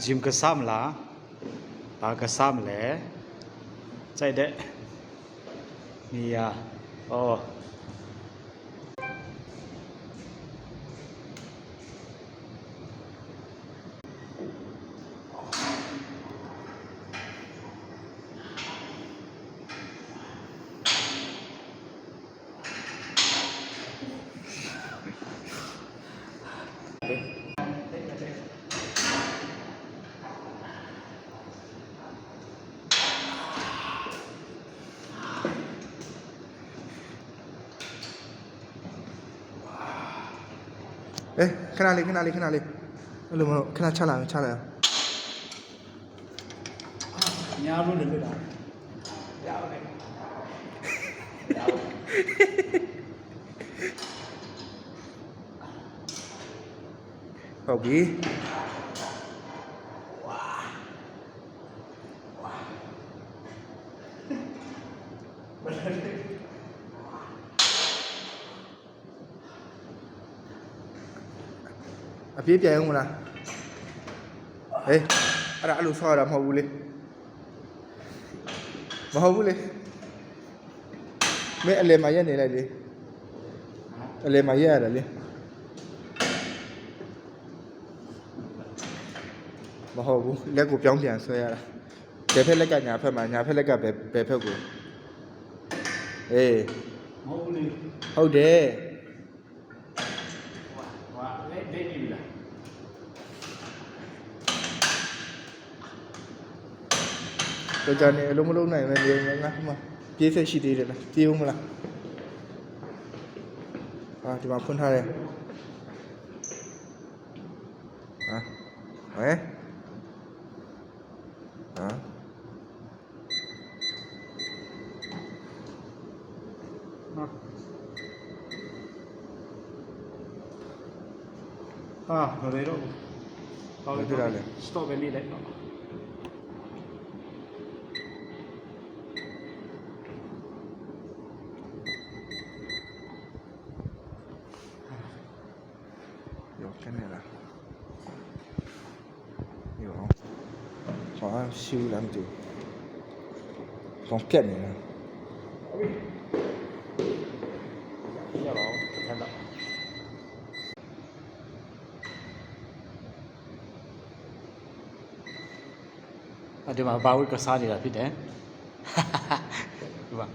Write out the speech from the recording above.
จิมกระซ้ำละปลากระซ้ำแหละใจเด็ดนี่อ่ะโอ้ခဏလေးအဲ့လိုမလို့ခဏချလိုက်ညာလို့လည်းတာရပါတယ်ဟုတ်ပြီအပြေးပြန်အောင်မလားအဲ့ဒါအဲ့လိုဆောရတာမဟုတ်ဘူးလေမင်းအလဲမှာရက်နေလိုက်လေအလဲမှာရက်ရတယ်လေမဟုတ်ဘူးလက်ကိုပြောင်းပြန်ဆွဲရတာဘယ်ဖက်လက်ကညာဖက်မှာညာဖက်လက်ကဘယ်ဖက်ကိုအေးမဟုတ်လေဟုတ်တယ်ဟွာလက်ဒိတ်ပြီလားတော့ကြနေအလုံးမလုံးနိုင်မယ်နေငါမှပြေးဆက်ရှိသေးတယ်လားပြေးဦးမလားဟာဒီမှာဖွင့်ထားတယ်ဟာဟဲ့ဟာဘယ်လိုတော့ stop ပဲလေးလိုက်တော့有跟着了，有，好像修两久，从干你了。要老看到。ဒီမှာဘာဝိကစားနေတာဖြစ်တယ်ဒီမှာ